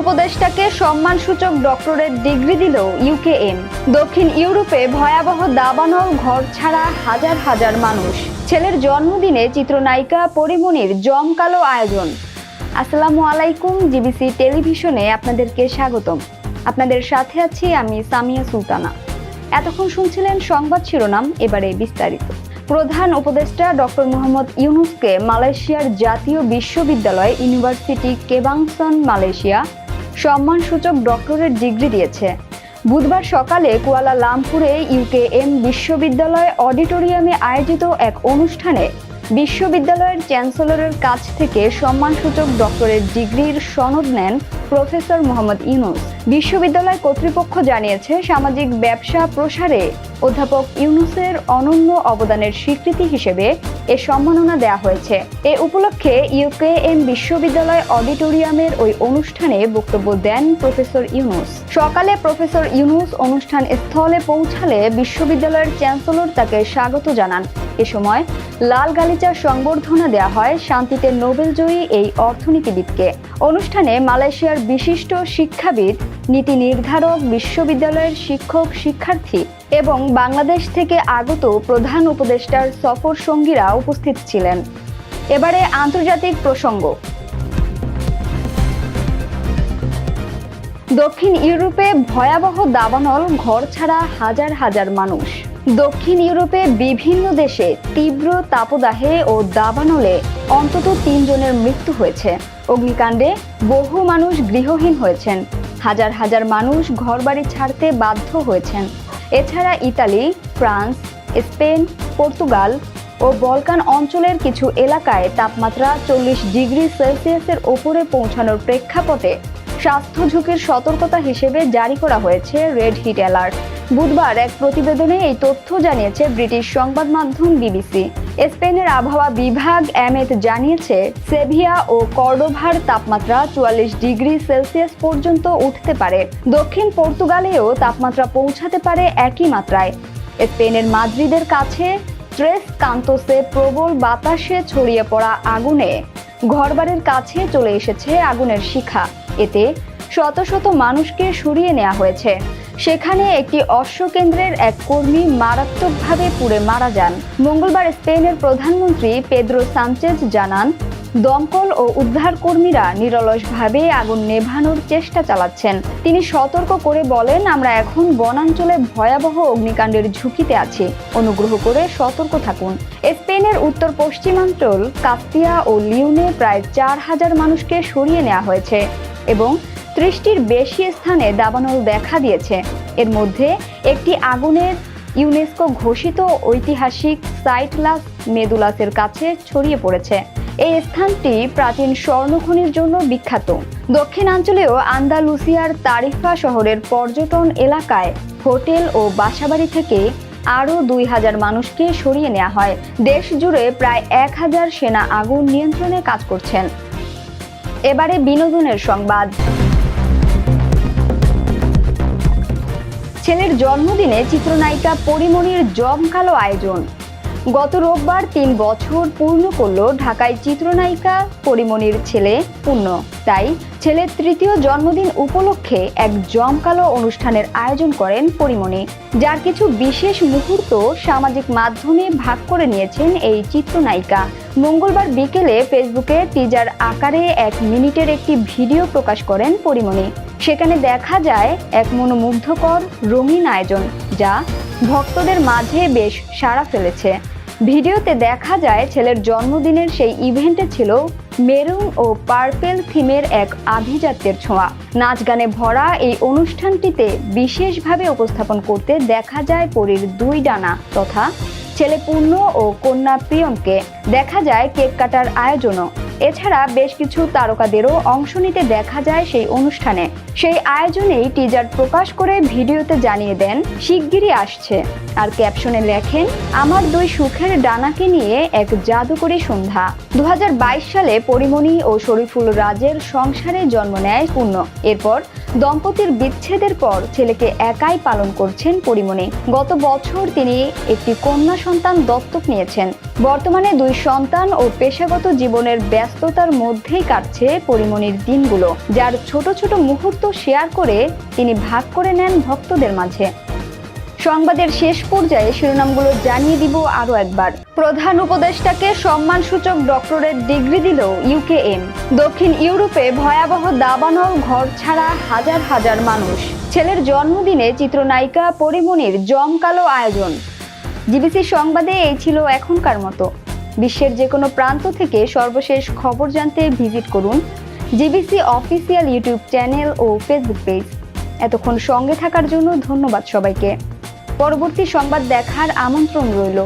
উপদেষ্টাকে সম্মানসূচক doctorate degree দিল ইউকেএম। দক্ষিণ ইউরোপে ভয়াবহ দাবানল, ঘর ছাড়া হাজার হাজার মানুষ। ছেলের জন্মদিনে চিত্রনায়িকা পরিমণির জমকালো আয়োজন। আসসালামু আলাইকুম, জিবিসি টেলিভিশনে আপনাদেরকে স্বাগতম। আপনাদের সাথে আছি আমি সামিয়া সুলতানা। এতক্ষণ শুনছিলেন সংবাদ শিরোনাম, এবারে বিস্তারিত। প্রধান উপদেষ্টা ডক্টর মোহাম্মদ ইউনুসকে মালয়েশিয়ার জাতীয় বিশ্ববিদ্যালয় ইউনিভার্সিটি কেবাংসন মালয়েশিয়া সম্মানসূচক ডক্টরেট ডিগ্রি দিয়েছে। বুধবার সকালে কুয়ালালামপুরে ইউকেএম বিশ্ববিদ্যালয় অডিটোরিয়ামে আয়োজিত এক অনুষ্ঠানে বিশ্ববিদ্যালয়ের চ্যান্সেলরের কাছ থেকে সম্মানসূচক ডক্টরেট ডিগ্রির সনদ নেন প্রফেসর মোহাম্মদ ইউনুস। বিশ্ববিদ্যালয় কর্তৃপক্ষ জানিয়েছে, সামাজিক ব্যবসা প্রসারে অধ্যাপক ইউনুসের অনন্য অবদানের স্বীকৃতি হিসেবে এ সম্মাননা দেওয়া হয়েছে। এ উপলক্ষে ইউকেএম বিশ্ববিদ্যালয় অডিটোরিয়ামের ওই অনুষ্ঠানে বক্তব্য দেন প্রফেসর ইউনুস। সকালে প্রফেসর ইউনুস অনুষ্ঠান স্থলে পৌঁছালে বিশ্ববিদ্যালয়ের চ্যান্সেলর তাকে স্বাগত জানান। এ সময় লাল গালিচার সংবর্ধনা দেওয়া হয় শান্তিতে নোবেলজয়ী এই অর্থনীতিবিদকে। অনুষ্ঠানে মালয়েশিয়ার বিশিষ্ট শিক্ষাবিদ, নীতি নির্ধারক, বিশ্ববিদ্যালয়ের শিক্ষক, শিক্ষার্থী এবং বাংলাদেশ থেকে আগত প্রধান উপদেষ্টার সফর সঙ্গীরা উপস্থিত ছিলেন। এবারে আন্তর্জাতিক প্রসঙ্গ। দক্ষিণ ইউরোপে ভয়াবহ দাবানল, ঘর ছাড়া হাজার হাজার মানুষ। দক্ষিণ ইউরোপে বিভিন্ন দেশে তীব্র তাপদাহে ও দাবানলে অন্তত 3 জনের মৃত্যু হয়েছে। অগ্নিকাণ্ডে বহু মানুষ গৃহহীন হয়েছেন। হাজার হাজার মানুষ ঘরবাড়ি ছাড়তে বাধ্য হয়েছেন। এছাড়া ইতালি, ফ্রান্স, স্পেন, পর্তুগাল ও বলকান অঞ্চলের কিছু এলাকায় তাপমাত্রা 40 ডিগ্রি সেলসিয়াসের ওপরে পৌঁছানোর প্রেক্ষাপটে স্বাস্থ্য ঝুঁকির সতর্কতা হিসেবে জারি করা হয়েছে রেড হিট অ্যালার্ট। বুধবার এক প্রতিবেদনে এই তথ্য জানিয়েছে ব্রিটিশ সংবাদ মাধ্যম বিবিসি। স্পেনের আবহাওয়া বিভাগ এমএত জানিয়েছে, সেভিয়া ও কর্ডোভার তাপমাত্রা 44 ডিগ্রি সেলসিয়াস পর্যন্ত উঠতে পারে। দক্ষিণ পর্তুগালেও তাপমাত্রা পৌঁছাতে পারে একই মাত্রায়। স্পেনের মাদ্রিদের কাছে ট্রেস কান্তোসে প্রবল বাতাসে ছড়িয়ে পড়া আগুনে ঘরবাড়ির কাছে চলে এসেছে আগুনের শিখা। এতে শত শত মানুষকে সরিয়ে নেওয়া হয়েছে। সেখানে একটি অশ্বকেন্দ্রের এক কর্মী মারাত্মকভাবে পুড়ে মারা যান। মঙ্গলবার স্পেনের প্রধানমন্ত্রী পেদ্রো সানচেজ জানান, দমকল ও উদ্ধার কর্মীরা নিরলসভাবে আগুন নেভানোর চেষ্টা চালাচ্ছেন। তিনি সতর্ক করে বলেন, আমরা এখন বনাঞ্চলে ভয়াবহ অগ্নিকাণ্ডের ঝুঁকিতে আছি। অনুগ্রহ করে সতর্ক থাকুন। স্পেনের উত্তর পশ্চিমাঞ্চল কাস্তিয়া ও লিওনে প্রায় 4000 মানুষকে সরিয়ে নেওয়া হয়েছে এবং 30টির বেশি স্থানে দাবানল দেখা দিয়েছে। এর মধ্যে একটি আগুনের ইউনেস্কো ঘোষিত ঐতিহাসিক সাইট লাস মেদুলাসের কাছে ছড়িয়ে পড়েছে। এই স্থানটি প্রাচীন স্বর্ণখনির জন্য বিখ্যাত। দক্ষিণাঞ্চলেও আন্দালুসিয়ার তারিফা শহরের পর্যটন এলাকায় হোটেল ও বাসাবাড়ি থেকে আরও 2000 মানুষকে সরিয়ে নেওয়া হয়। দেশ জুড়ে প্রায় 1000 সেনা আগুন নিয়ন্ত্রণে কাজ করছেন। এবারে বিনোদনের সংবাদ। ছেলের জন্মদিনে চিত্রনায়িকা পরিমণির জমকালো আয়োজন। গত রোববার 3 বছর পূর্ণ করল ঢাকায় চিত্রনায়িকা পরিমণির ছেলে পূর্ণ। তাই ছেলের 3য় জন্মদিন উপলক্ষে এক জমকালো অনুষ্ঠানের আয়োজন করেন পরিমণি, যার কিছু বিশেষ মুহূর্ত সামাজিক মাধ্যমে ভাগ করে নিয়েছেন এই চিত্রনায়িকা। মঙ্গলবার বিকেলে ফেসবুকে টিজার আকারে 1 মিনিটের একটি ভিডিও প্রকাশ করেন পরিমণি। সেখানে দেখা যায় এক মনোমুগ্ধকর রঙিন আয়োজন, যা ভক্তদের মাঝে বেশ সাড়া ফেলেছে। ভিডিওতে দেখা যায় ছেলের জন্মদিনের সেই ইভেন্টে ছিল মেরুন ও পার্পেল থিমের এক আভিজাত্যের ছোঁয়া। নাচ গানে ভরা এই অনুষ্ঠানটিতে বিশেষভাবে উপস্থাপন করতে দেখা যায় পরীর 2 ডানা তথা ছেলে পূর্ণ ও কন্যা প্রিয়মকে। দেখা যায় কেক কাটার আয়োজনও। এছাড়া বেশ কিছু তারকাদেরও অংশ নিতে দেখা যায় সেই অনুষ্ঠানে। সেই আয়োজনেই টিজার প্রকাশ করে ভিডিওতে জানিয়ে দেন, শিগগিরই আসছে। আর ক্যাপশনে লেখেন, আমার 2 সুখের ডানাকে নিয়ে এক জাদুকরী সন্ধ্যা। 2022 সালে পরিমণি ও শরীফুল রাজের সংসারে জন্ম নেয় পূর্ণ। এরপর দম্পতির বিচ্ছেদের পর ছেলেকে একাই পালন করছেন পরিমণি। গত বছর তিনি একটি কন্যা সন্তান দত্তক নিয়েছেন। বর্তমানে 2 সন্তান ও পেশাগত জীবনের ব্যস্ততার মধ্যেই কাটছে পরিমণির দিনগুলো, যার ছোট ছোট মুহূর্ত শেয়ার করে তিনি ভাগ করে নেন ভক্তদের মাঝে। সংবাদের শেষ পর্যায়ে শিরোনামগুলো জানিয়ে দিব আরো একবার। প্রধান উপদেষ্টাকে সম্মানসূচক ডক্টরেট ডিগ্রি দিল ইউকেএম। দক্ষিণ ইউরোপে ভয়াবহ দাবানল, ঘর ছাড়া হাজার হাজার মানুষ। ছেলের জন্মদিনে চিত্রনায়িকা পরিমণির জমকালো আয়োজন। জিবিসি সংবাদে এই ছিল এখনকার মতো। বিশ্বের যে কোনো প্রান্ত থেকে সর্বশেষ খবর জানতে ভিজিট করুন জিবিসি অফিসিয়াল ইউটিউব চ্যানেল ও ফেসবুক পেজ। এতক্ষণ সঙ্গে থাকার জন্য ধন্যবাদ সবাইকে। পরবর্তী সংবাদ দেখার আমন্ত্রণ রইল।